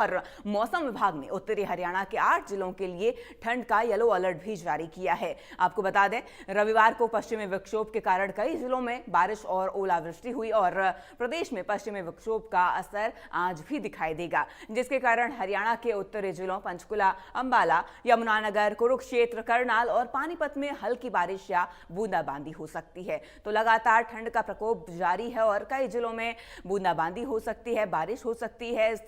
और मौसम विभाग ने उत्तरी हरियाणा के 8 जिलों के लिए ठंड का येलो अलर्ट भी जारी किया है। आपको बता दें, रविवार को पश्चिमी विक्षोभ के कारण कई जिलों में बारिश और ओलावृष्टि हुई और प्रदेश में पश्चिमी विक्षोभ का असर आज भी दिखाई देगा, जिसके कारण हरियाणा के उत्तरी जिलों पंचकुला, अंबाला, यमुनानगर, कुरुक्षेत्र, करनाल और पानीपत में हल्की बारिश या बूंदाबांदी हो सकती है। तो लगातार ठंड का प्रकोप जारी है और कई जिलों में बूंदाबांदी हो सकती है, बारिश हो सकती है। इस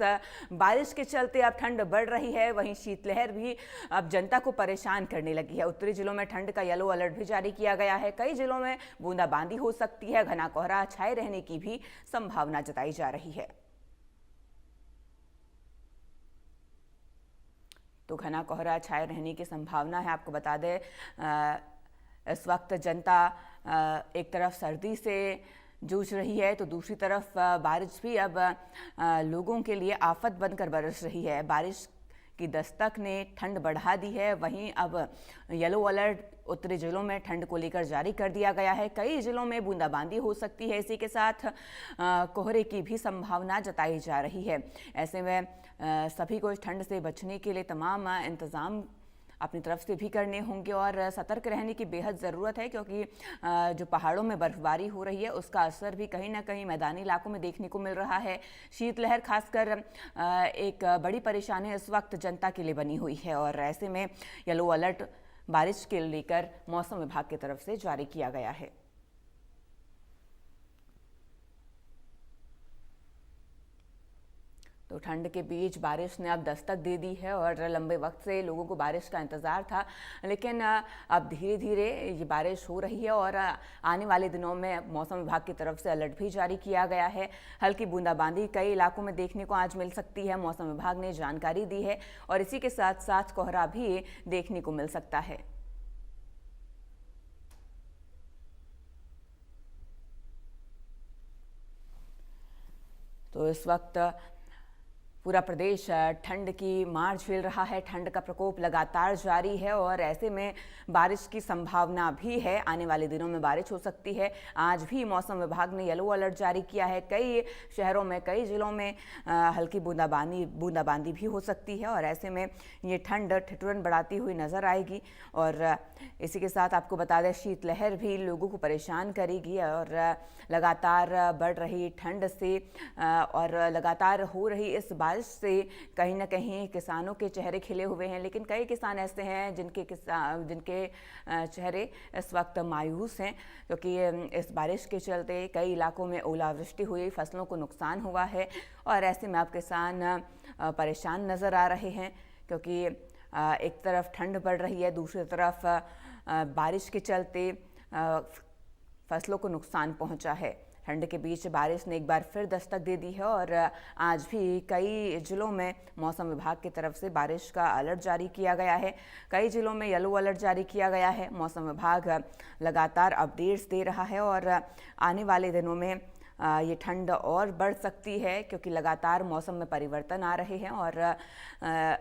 बारिश के चलते अब ठंड बढ़ रही है, वहीं शीतलहर भी अब जनता को परेशान करने लगी है। उत्तरी जिलों में ठंड का येलो अलर्ट भी जारी किया गया है। कई जिलों में बूंदाबांदी हो सकती है, घना कोहरा छाए रहने की भी संभावना जताई जा रही है। तो घना कोहरा छाए रहने की संभावना है। आपको बता दें, इस वक्त जनता एक तरफ सर्दी से जूझ रही है तो दूसरी तरफ बारिश भी अब लोगों के लिए आफत बनकर बरस रही है। बारिश की दस्तक ने ठंड बढ़ा दी है। वहीं अब येलो अलर्ट उत्तरी जिलों में ठंड को लेकर जारी कर दिया गया है। कई जिलों में बूंदाबांदी हो सकती है। इसी के साथ कोहरे की भी संभावना जताई जा रही है। ऐसे में सभी को इस ठंड से बचने के लिए तमाम इंतजाम अपनी तरफ से भी करने होंगे और सतर्क रहने की बेहद ज़रूरत है, क्योंकि जो पहाड़ों में बर्फबारी हो रही है उसका असर भी कहीं ना कहीं मैदानी इलाकों में देखने को मिल रहा है। शीतलहर खासकर एक बड़ी परेशानी इस वक्त जनता के लिए बनी हुई है और ऐसे में येलो अलर्ट बारिश के लेकर मौसम विभाग की तरफ से जारी किया गया है। तो ठंड के बीच बारिश ने अब दस्तक दे दी है और लंबे वक्त से लोगों को बारिश का इंतज़ार था, लेकिन अब धीरे धीरे ये बारिश हो रही है और आने वाले दिनों में मौसम विभाग की तरफ से अलर्ट भी जारी किया गया है। हल्की बूंदाबांदी कई इलाकों में देखने को आज मिल सकती है, मौसम विभाग ने जानकारी दी है और इसी के साथ साथ कोहरा भी देखने को मिल सकता है। तो इस वक्त पूरा प्रदेश ठंड की मार झेल रहा है। ठंड का प्रकोप लगातार जारी है और ऐसे में बारिश की संभावना भी है। आने वाले दिनों में बारिश हो सकती है। आज भी मौसम विभाग ने येलो अलर्ट जारी किया है। कई शहरों में, कई जिलों में हल्की बूंदाबांदी भी हो सकती है और ऐसे में ये ठंड ठिठुरन बढ़ाती हुई नज़र आएगी। और इसी के साथ आपको बता दें, शीतलहर भी लोगों को परेशान करेगी और लगातार बढ़ रही ठंड से और लगातार हो रही इस बारिश से कहीं ना कहीं किसानों के चेहरे खिले हुए हैं, लेकिन कई किसान ऐसे हैं जिनके चेहरे इस वक्त मायूस हैं, क्योंकि इस बारिश के चलते कई इलाकों में ओलावृष्टि हुई, फसलों को नुकसान हुआ है और ऐसे में अब किसान परेशान नज़र आ रहे हैं, क्योंकि एक तरफ ठंड बढ़ रही है, दूसरी तरफ बारिश के चलते फसलों को नुकसान पहुंचा है। ठंड के बीच बारिश ने एक बार फिर दस्तक दे दी है और आज भी कई जिलों में मौसम विभाग की तरफ से बारिश का अलर्ट जारी किया गया है। कई जिलों में येलो अलर्ट जारी किया गया है। मौसम विभाग लगातार अपडेट्स दे रहा है और आने वाले दिनों में ये ठंड और बढ़ सकती है, क्योंकि लगातार मौसम में परिवर्तन आ रहे हैं और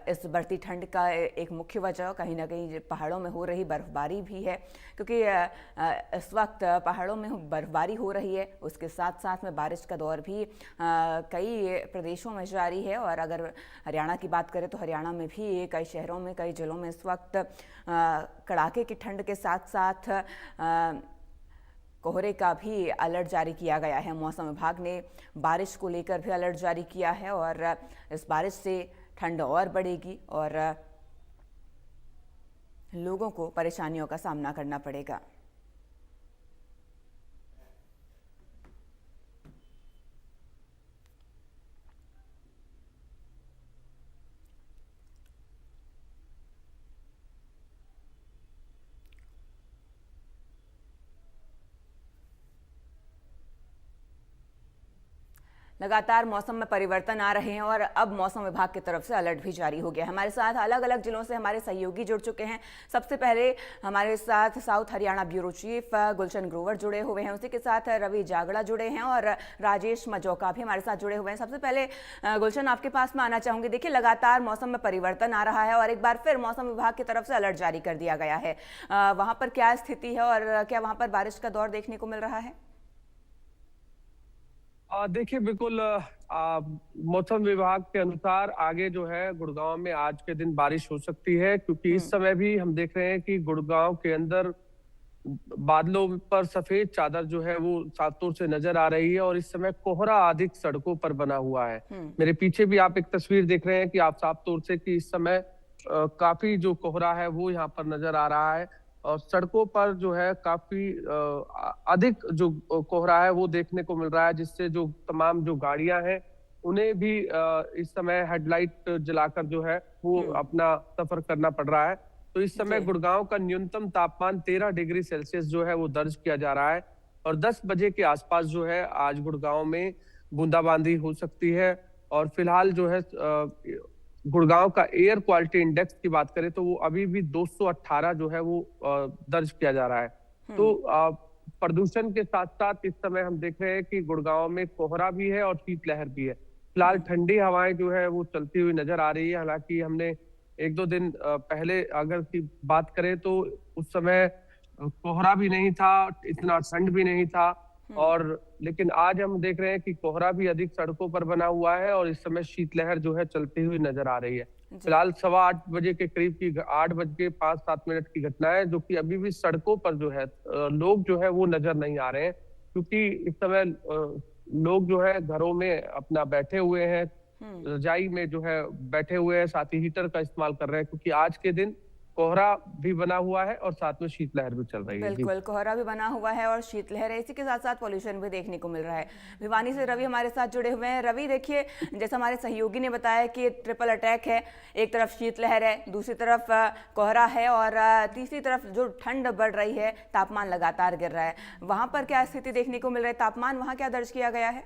इस बढ़ती ठंड का एक मुख्य वजह कहीं ना कहीं पहाड़ों में हो रही बर्फबारी भी है, क्योंकि इस वक्त पहाड़ों में बर्फबारी हो रही है, उसके साथ साथ में बारिश का दौर भी कई प्रदेशों में जारी है। और अगर हरियाणा की बात करें तो हरियाणा में भी कई शहरों में, कई जिलों में इस वक्त कड़ाके की ठंड के साथ साथ कोहरे का भी अलर्ट जारी किया गया है। मौसम विभाग ने बारिश को लेकर भी अलर्ट जारी किया है और इस बारिश से ठंड और बढ़ेगी और लोगों को परेशानियों का सामना करना पड़ेगा। लगातार मौसम में परिवर्तन आ रहे हैं और अब मौसम विभाग की तरफ से अलर्ट भी जारी हो गया है। हमारे साथ अलग अलग जिलों से हमारे सहयोगी जुड़ चुके हैं। सबसे पहले हमारे साथ south Haryana bureau chief Gulshan Grover जुड़े हुए हैं, उसी के साथ रवि जागड़ा जुड़े हैं और राजेश मजौका भी हमारे साथ जुड़े हुए हैं। सबसे पहले गुलशन, आपके पास में आना चाहूंगी। देखिए, लगातार मौसम में परिवर्तन आ रहा है और एक बार फिर मौसम विभाग की तरफ से अलर्ट जारी कर दिया गया है। वहां पर क्या स्थिति है और क्या वहां पर बारिश का दौर देखने को मिल रहा है? देखिए, बिल्कुल मौसम विभाग के अनुसार आगे जो है गुड़गांव में आज के दिन बारिश हो सकती है, क्योंकि इस समय भी हम देख रहे हैं कि गुड़गांव के अंदर बादलों पर सफेद चादर जो है वो साफ तौर से नजर आ रही है और इस समय कोहरा अधिक सड़कों पर बना हुआ है। मेरे पीछे भी आप एक तस्वीर देख रहे हैं कि आप साफ तौर से कि इस समय काफी जो कोहरा है वो यहाँ पर नजर आ रहा है और सड़कों पर जो है काफी अधिक जो कोहरा है वो देखने को मिल रहा है, जिससे जो तमाम जो गाड़ियां हैं उन्हें भी इस समय हेडलाइट जलाकर जो है वो अपना सफर करना पड़ रहा है। तो इस समय गुड़गांव का न्यूनतम तापमान 13 डिग्री सेल्सियस जो है वो दर्ज किया जा रहा है और 10 बजे के आसपास जो है आज गुड़गांव में बूंदाबांदी हो सकती है। और फिलहाल जो है गुड़गांव का एयर क्वालिटी इंडेक्स की बात करें तो वो अभी भी 218 जो है वो दर्ज किया जा रहा है। तो प्रदूषण के साथ साथ इस समय हम देख रहे हैं कि गुड़गांव में कोहरा भी है और शीतलहर भी है। फिलहाल ठंडी हवाएं जो है वो चलती हुई नजर आ रही है। हालांकि हमने एक दो दिन पहले अगर की बात करें तो उस समय कोहरा भी नहीं था, इतना ठंड भी नहीं था और लेकिन आज हम देख रहे हैं कि कोहरा भी अधिक सड़कों पर बना हुआ है और इस समय शीतलहर जो है चलती हुई नजर आ रही है। फिलहाल 8:15 बजे के करीब की 8:05-7 की घटना है, जो कि अभी भी सड़कों पर जो है लोग जो है वो नजर नहीं आ रहे हैं, क्योंकि इस समय लोग जो है घरों में अपना बैठे हुए हैं, रजाई में जो है बैठे हुए हैं, साथ ही हीटर का इस्तेमाल कर रहे हैं, क्योंकि आज के दिन कोहरा भी बना हुआ है और साथ में शीतलहर भी चल रही है। बिल्कुल, कोहरा भी बना हुआ है और शीतलहर है, इसी के साथ साथ पॉल्यूशन भी देखने को मिल रहा है। भिवानी से रवि हमारे साथ जुड़े हुए हैं। रवि, देखिए, जैसा हमारे सहयोगी ने बताया कि ट्रिपल अटैक है, एक तरफ शीतलहर है, दूसरी तरफ कोहरा है और तीसरी तरफ जो ठंड बढ़ रही है, तापमान लगातार गिर रहा है। वहां पर क्या स्थिति देखने को मिल रही है? तापमान वहां क्या दर्ज किया गया है?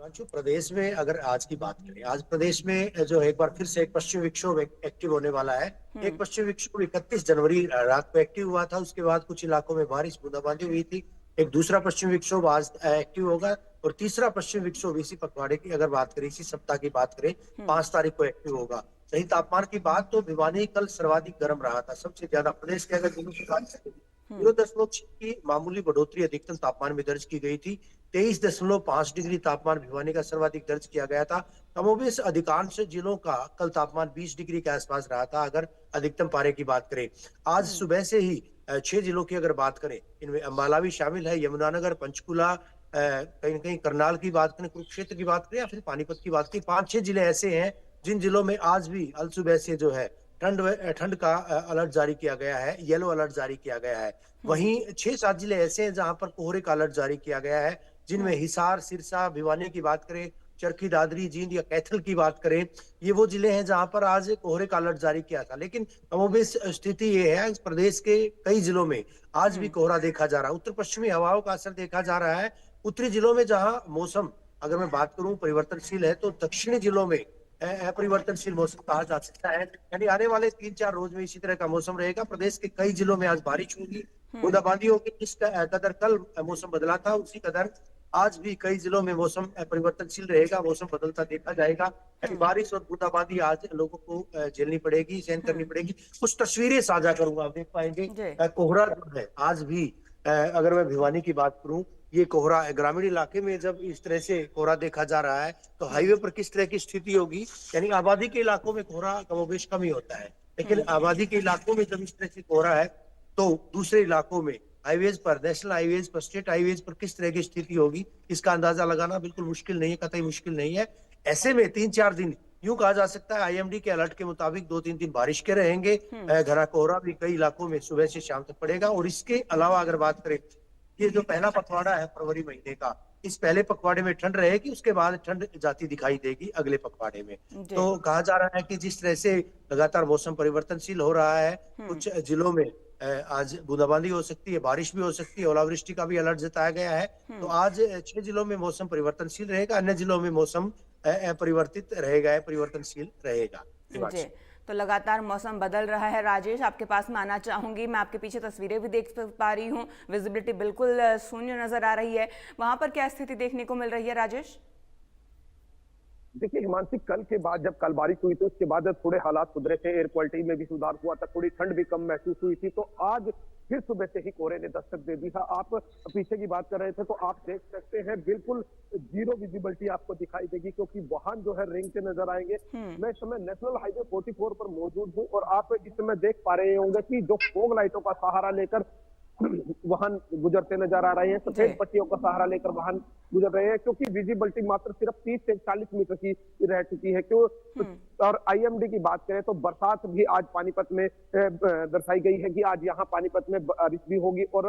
जो प्रदेश में अगर आज की बात करें, आज प्रदेश में जो एक बार फिर से एक पश्चिमी विक्षोभ एक्टिव होने वाला है। एक पश्चिमी विक्षोभ 31 जनवरी रात को एक्टिव हुआ था, उसके बाद कुछ इलाकों में बारिश बूंदाबांदी हुई थी। एक दूसरा पश्चिमी विक्षोभ आज एक्टिव होगा और तीसरा पश्चिमी विक्षोभ इसी पखवाड़े की अगर बात करें, इसी सप्ताह की बात करें, 5 तारीख को एक्टिव होगा। सही तापमान की बात तो भिवानी कल सर्वाधिक गर्म रहा था, सबसे ज्यादा प्रदेश के अगर जिलों की बात करें 0.6 की मामूली बढ़ोतरी अधिकतम तापमान में दर्ज की गई थी। 23.5 डिग्री तापमान भिवानी का सर्वाधिक दर्ज किया गया था। कमोबेश अधिकांश जिलों का कल तापमान 20 डिग्री के आसपास रहा था अगर अधिकतम पारे की बात करें। आज सुबह से ही 6 जिलों की अगर बात करें, इनमें अम्बाला भी शामिल है, यमुनानगर, पंचकुला, कहीं कहीं करनाल की बात करें, कुरुक्षेत्र की बात करें या फिर पानीपत की बात करें, 5-6 जिले ऐसे हैं जिन जिलों में आज भी अल सुबह से जो है ठंड का अलर्ट जारी किया गया है, येलो अलर्ट जारी किया गया है। वहीं 6-7 जिले ऐसे हैं जहां पर कोहरे का अलर्ट जारी किया गया है, जिनमें हिसार, सिरसा, भिवानी की बात करें, चरखी दादरी, जींद या कैथल की बात करें, ये वो जिले हैं जहां पर आज कोहरे का अलर्ट जारी किया था। लेकिन कमोबेश स्थिति ये है, प्रदेश के कई जिलों में आज भी कोहरा देखा जा रहा है। उत्तर पश्चिमी हवाओं का असर देखा जा रहा है। उत्तरी जिलों में जहां मौसम अगर मैं बात करूं परिवर्तनशील है, तो दक्षिणी जिलों में अपरिवर्तनशील मौसम कहा जा सकता है। यानी आने वाले 3-4 रोज में इसी तरह का मौसम रहेगा। प्रदेश के कई जिलों में आज बारिश होगी, बूंदाबांदी होगी। जिस कदर कल मौसम बदला था, उसी कदर आज भी कई जिलों में मौसम परिवर्तनशील रहेगा, मौसम बदलता देखा जाएगा। यानी बारिश और बूंदाबांदी आज लोगों को झेलनी पड़ेगी, सहन करनी पड़ेगी। कुछ तस्वीरें साझा करूंगा, आप देख पाएंगे कोहरा जो है आज भी, अगर मैं भिवानी की बात करूं, ये कोहरा ग्रामीण इलाके में जब इस तरह से कोहरा देखा जा रहा है तो हाईवे पर किस तरह की स्थिति होगी। यानी आबादी के इलाकों में कोहरा कमोबेश कम ही होता है, लेकिन आबादी के इलाकों में जब इस तरह से कोहरा है तो दूसरे इलाकों में हाईवेज पर, नेशनल हाईवेज पर, स्टेट हाईवेज पर किस तरह की स्थिति होगी, इसका अंदाजा लगाना बिल्कुल मुश्किल नहीं है, कतई मुश्किल नहीं है। ऐसे में 3-4 दिन यूं कहा जा सकता है, आईएमडी के अलर्ट के मुताबिक 2-3 दिन बारिश के रहेंगे। घना कोहरा भी कई इलाकों में सुबह से शाम तक पड़ेगा। और इसके अलावा अगर बात करें, ये जो पहला पखवाड़ा है फरवरी महीने का, इस पहले पखवाड़े में ठंड रहेगी, उसके बाद ठंड जाती दिखाई देगी अगले पखवाड़े में। तो कहा जा रहा है कि जिस तरह से लगातार मौसम परिवर्तनशील हो रहा है, कुछ जिलों में आज बूंदाबांदी हो सकती है, बारिश भी हो सकती है, ओलावृष्टि का भी अलर्ट जताया गया है। तो आज 6 जिलों में मौसम परिवर्तनशील रहेगा, अन्य जिलों में मौसम परिवर्तित रहेगा, परिवर्तनशील रहेगा। जी, तो लगातार मौसम बदल रहा है। राजेश, आपके पास में आना चाहूंगी। मैं आपके पीछे तस्वीरें भी देख पा रही हूँ, विजिबिलिटी बिल्कुल शून्य नजर आ रही है। वहां पर क्या स्थिति देखने को मिल रही है राजेश? देखिए हिमांशी, कल के बाद जब कल बारिश हुई थी उसके बाद थोड़े हालात सुधरे थे, एयर क्वालिटी में भी सुधार हुआ था, थोड़ी ठंड भी कम महसूस हुई थी। तो आज फिर सुबह से ही कोहरे ने दस्तक दे दी था। आप पीछे की बात कर रहे थे तो आप देख सकते हैं बिल्कुल जीरो विजिबिलिटी आपको दिखाई देगी, क्योंकि वाहन जो है रेंगते नजर आएंगे। मैं इस समय नेशनल हाईवे 44 पर मौजूद हूँ और आप इस समय देख पा रहे होंगे कि जो फोग लाइटों का सहारा लेकर वाहन गुजरते नजर आ रहे हैं, सफेद पट्टियों का सहारा लेकर वाहन गुजर रहे हैं, क्योंकि विजिबिलिटी मात्र सिर्फ 30 से 40 मीटर की रह चुकी है। क्यों? और आईएमडी की बात करें तो बरसात भी आज पानीपत में दर्शाई गई है कि आज यहाँ पानीपत में बारिश भी होगी और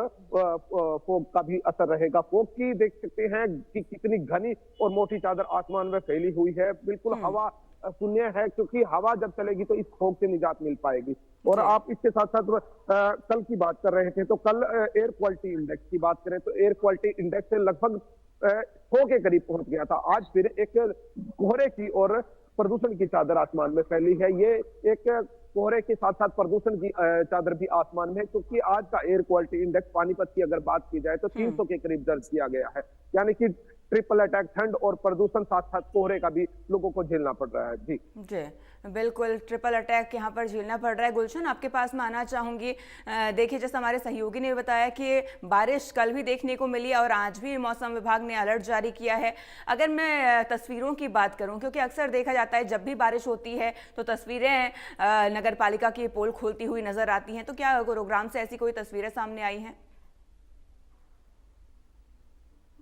फोग का भी असर रहेगा। फोग की देख सकते हैं कि कितनी घनी और मोटी चादर आसमान में फैली हुई है। बिल्कुल हवा शून्य है, क्योंकि हवा जब चलेगी तो इस फोग से निजात मिल पाएगी। और आप इसके साथ साथ कल की बात कर रहे थे तो कल एयर क्वालिटी इंडेक्स की बात करें तो एयर क्वालिटी इंडेक्स से लगभग 100 के करीब पहुंच गया था। आज फिर एक कोहरे की और प्रदूषण की चादर आसमान में फैली है। ये एक कोहरे के साथ साथ प्रदूषण की चादर भी आसमान में है, क्योंकि आज का एयर क्वालिटी इंडेक्स पानीपत की अगर बात की जाए तो 300 के करीब दर्ज किया गया है। यानी कि ट्रिपल अटैक, ठंड और प्रदूषण साथ साथ कोहरे का भी लोगों को झेलना पड़ रहा है। जी बिल्कुल, ट्रिपल अटैक यहाँ पर झेलना पड़ रहा है। गुलशन, आपके पास मैं आना चाहूँगी। देखिए, जैसे हमारे सहयोगी ने बताया कि बारिश कल भी देखने को मिली और आज भी मौसम विभाग ने अलर्ट जारी किया है। अगर मैं तस्वीरों की बात करूँ, क्योंकि अक्सर देखा जाता है जब भी बारिश होती है तो तस्वीरें नगर पालिका की पोल खोलती हुई नजर आती हैं, तो क्या गुरुग्राम से ऐसी कोई तस्वीरें सामने आई हैं?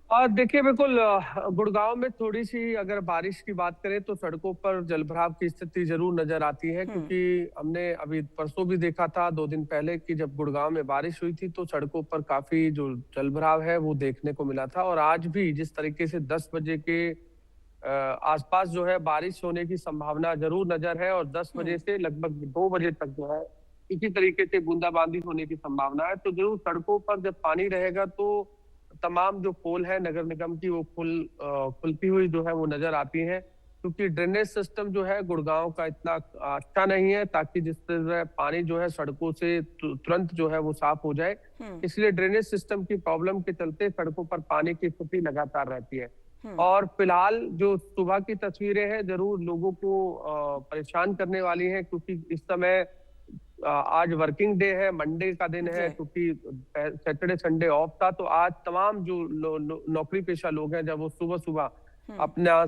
और देखिए, बिल्कुल गुड़गांव में थोड़ी सी अगर बारिश की बात करें तो सड़कों पर जलभराव की स्थिति जरूर नजर आती है, क्योंकि हमने अभी परसों भी देखा था 2 दिन पहले कि जब गुड़गांव में बारिश हुई थी तो सड़कों पर काफी जो जलभराव है वो देखने को मिला था। और आज भी जिस तरीके से 10 बजे के आसपास जो है बारिश होने की संभावना जरूर नजर है और 10 बजे से लगभग 2 बजे तक जो है इसी तरीके से बूंदाबांदी होने की संभावना है। तो जरूर सड़कों पर जब पानी रहेगा तो तमाम जो पोल है नगर निगम की वो खुलती हुई जो है वो नजर आती हैं, क्योंकि ड्रेनेज सिस्टम जो है गुड़गांव का इतना अच्छा नहीं है ताकि जिस तरह पानी जो है सड़कों से तुरंत जो है वो साफ हो जाए। इसलिए ड्रेनेज सिस्टम की प्रॉब्लम के चलते सड़कों पर पानी की स्थिति लगातार रहती है। और फिलहाल जो सुबह की तस्वीरें हैं जरूर लोगों को परेशान करने वाली हैं, क्योंकि इस समय आज वर्किंग डे है, मंडे का दिन है, क्योंकि सैटरडे संडे ऑफ था। तो आज तमाम जो नौकरी पेशा लोग हैं जब वो सुबह सुबह अपना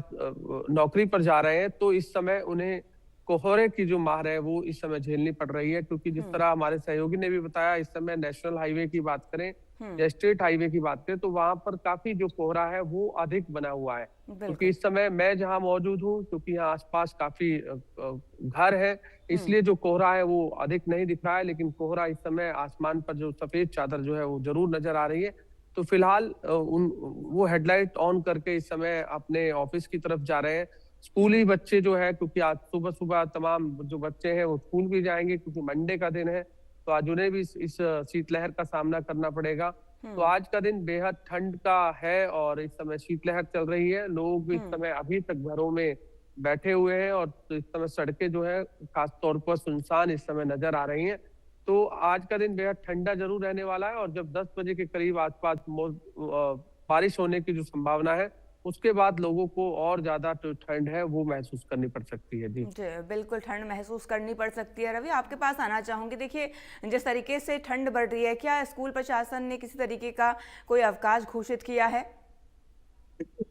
नौकरी पर जा रहे हैं तो इस समय उन्हें कोहरे की जो मार है वो इस समय झेलनी पड़ रही है। क्योंकि जिस तरह हमारे सहयोगी ने भी बताया, इस समय नेशनल हाईवे की बात करें या स्टेट हाईवे की बात करें तो वहां पर काफी जो कोहरा है वो अधिक बना हुआ है। क्योंकि इस समय मैं जहां मौजूद हूँ, क्योंकि यहाँ आसपास काफी घर है, इसलिए जो कोहरा है वो अधिक नहीं दिख रहा है, लेकिन कोहरा इस समय आसमान पर जो सफेद चादर जो है वो जरूर नजर आ रही है। तो फिलहाल वो हेडलाइट ऑन करके इस समय अपने ऑफिस की तरफ जा रहे हैं। स्कूली बच्चे जो है, क्योंकि आज सुबह सुबह तमाम जो बच्चे हैं वो स्कूल भी जाएंगे क्योंकि मंडे का दिन है, तो आज उन्हें भी इस शीतलहर का सामना करना पड़ेगा। तो आज का दिन बेहद ठंड का है और इस समय शीतलहर चल रही है। लोग इस समय अभी तक घरों में बैठे हुए हैं और तो इस समय सड़कें जो है खास तौर पर सुनसान इस समय नजर आ रही हैं। तो आज का दिन बेहद ठंडा जरूर रहने वाला है और जब 10 बजे के करीब आसपास बारिश होने की जो संभावना है उसके बाद लोगों को और ज्यादा जो ठंड है वो महसूस करनी पड़ सकती है। जी बिल्कुल, ठंड महसूस करनी पड़ सकती है। रवि, आपके पास आना चाहूंगी। देखिए, जिस तरीके से ठंड बढ़ रही है, क्या स्कूल प्रशासन ने किसी तरीके का कोई अवकाश घोषित किया है?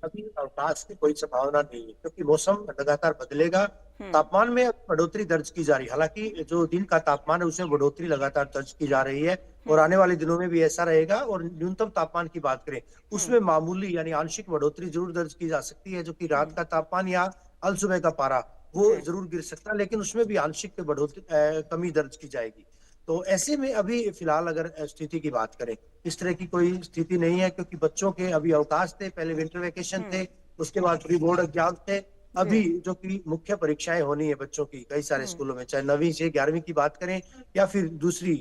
अभी अवकाश की कोई संभावना नहीं है, क्योंकि मौसम लगातार बदलेगा। तापमान में बढ़ोतरी दर्ज की जा रही है, हालांकि जो दिन का तापमान है उसमें बढ़ोतरी लगातार दर्ज की जा रही है और आने वाले दिनों में भी ऐसा रहेगा। और न्यूनतम तापमान की बात करें उसमें मामूली यानी आंशिक बढ़ोतरी जरूर दर्ज की जा सकती है, जो कि रात का तापमान या अल सुबह का पारा वो जरूर गिर सकता है, लेकिन उसमें भी आंशिक बढ़ोतरी कमी दर्ज की जाएगी। तो ऐसे में अभी फिलहाल अगर स्थिति की बात करें, इस तरह की कोई स्थिति नहीं है, क्योंकि बच्चों के अभी अवकाश थे, पहले विंटर वेकेशन थे, उसके बाद प्री बोर्ड एग्जाम थे। अभी जो कि मुख्य परीक्षाएं होनी है बच्चों की कई सारे स्कूलों में, चाहे 9वीं से 11वीं की बात करें या फिर दूसरी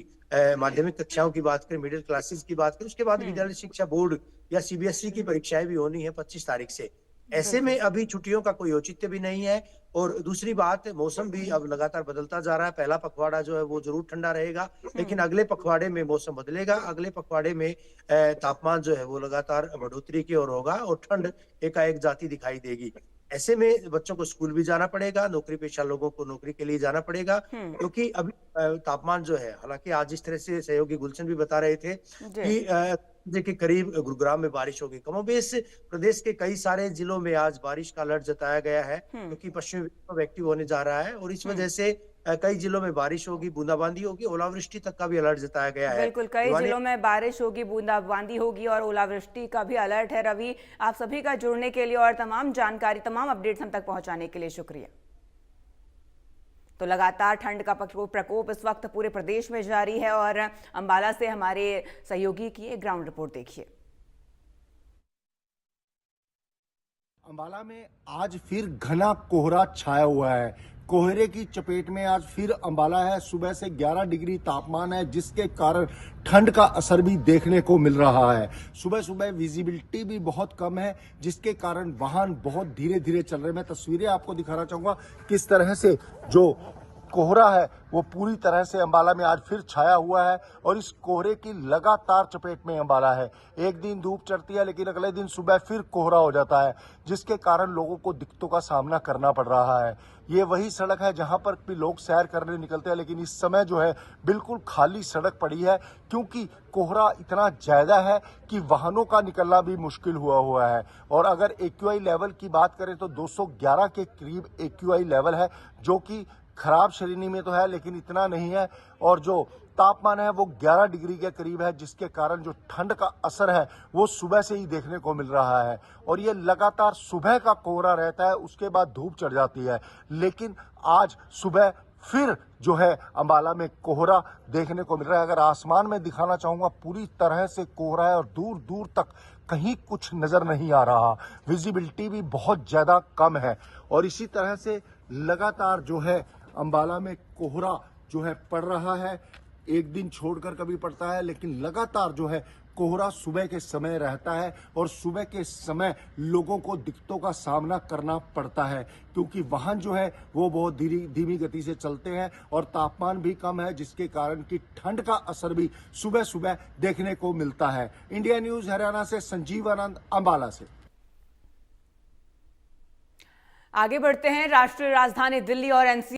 माध्यमिक कक्षाओं की बात करें, मिडिल क्लासेस की बात करें, उसके बाद विद्यालय शिक्षा बोर्ड या सीबीएसई की परीक्षाएं भी होनी है 25 तारीख से। ऐसे में अभी छुट्टियों का कोई औचित्य भी नहीं है। और दूसरी बात, मौसम भी अब लगातार बदलता जा रहा है। पहला पखवाड़ा जो है वो जरूर ठंडा रहेगा, लेकिन अगले पखवाड़े में मौसम बदलेगा। अगले पखवाड़े में तापमान जो है वो लगातार बढ़ोतरी की ओर होगा और ठंड एकाएक जाती दिखाई देगी। ऐसे में बच्चों को स्कूल भी जाना पड़ेगा, नौकरी पेशा लोगों को नौकरी के लिए जाना पड़ेगा, क्योंकि अभी तापमान जो है, हालांकि आज जिस तरह से सहयोगी गुलशन भी बता रहे थे कि के करीब गुरुग्राम में बारिश होगी। कमोबेश प्रदेश के कई सारे जिलों में आज बारिश का अलर्ट जताया गया है, क्योंकि पश्चिमी विक्षोभ एक्टिव होने जा रहा है और इस वजह से कई जिलों में बारिश होगी, बूंदाबांदी होगी, ओलावृष्टि तक का भी अलर्ट जताया गया है। बिल्कुल, कई जिलों में बारिश होगी, बूंदाबांदी होगी और ओलावृष्टि का भी अलर्ट है। रवि, आप सभी का जुड़ने के लिए और तमाम जानकारी, तमाम अपडेट्स हम तक पहुंचाने के लिए शुक्रिया। तो लगातार ठंड का प्रकोप इस वक्त पूरे प्रदेश में जारी है और अंबाला से हमारे सहयोगी की एक ग्राउंड रिपोर्ट देखिए। अंबाला में आज फिर घना कोहरा छाया हुआ है। कोहरे की चपेट में आज फिर अंबाला है। सुबह से 11 डिग्री तापमान है, जिसके कारण ठंड का असर भी देखने को मिल रहा है। सुबह सुबह विजिबिलिटी भी बहुत कम है, जिसके कारण वाहन बहुत धीरे धीरे चल रहे हैं। मैं तस्वीरें आपको दिखाना चाहूंगा किस तरह से जो कोहरा है वो पूरी तरह से अंबाला में आज फिर छाया हुआ है और इस कोहरे की लगातार चपेट में अंबाला है। एक दिन धूप चढ़ती है, लेकिन अगले दिन सुबह फिर कोहरा हो जाता है, जिसके कारण लोगों को दिक्कतों का सामना करना पड़ रहा है। ये वही सड़क है जहां पर भी लोग सैर करने निकलते हैं, लेकिन इस समय जो है बिल्कुल खाली सड़क पड़ी है, क्योंकि कोहरा इतना ज्यादा है कि वाहनों का निकलना भी मुश्किल हुआ है। और अगर एक्यूआई लेवल की बात करें तो 211 के करीब एक्यूआई लेवल है, जो कि खराब श्रेणी में तो है, लेकिन इतना नहीं है। और जो तापमान है वो 11 डिग्री के करीब है, जिसके कारण जो ठंड का असर है वो सुबह से ही देखने को मिल रहा है। और ये लगातार सुबह का कोहरा रहता है, उसके बाद धूप चढ़ जाती है। लेकिन आज सुबह फिर जो है अंबाला में कोहरा देखने को मिल रहा है। अगर आसमान में दिखाना चाहूंगा, पूरी तरह से कोहरा है और दूर दूर तक कहीं कुछ नजर नहीं आ रहा। विजिबिलिटी भी बहुत ज्यादा कम है और इसी तरह से लगातार जो है अंबाला में कोहरा जो है पड़ रहा है। एक दिन छोड़कर कभी पड़ता है, लेकिन लगातार जो है कोहरा सुबह के समय रहता है और सुबह के समय लोगों को दिक्कतों का सामना करना पड़ता है, क्योंकि वाहन जो है वो बहुत धीमी गति से चलते हैं और तापमान भी कम है, जिसके कारण की ठंड का असर भी सुबह सुबह देखने को मिलता है। इंडिया न्यूज हरियाणा से संजीव आनंद, अंबाला से। आगे बढ़ते हैं। राष्ट्रीय राजधानी दिल्ली और एनसीआर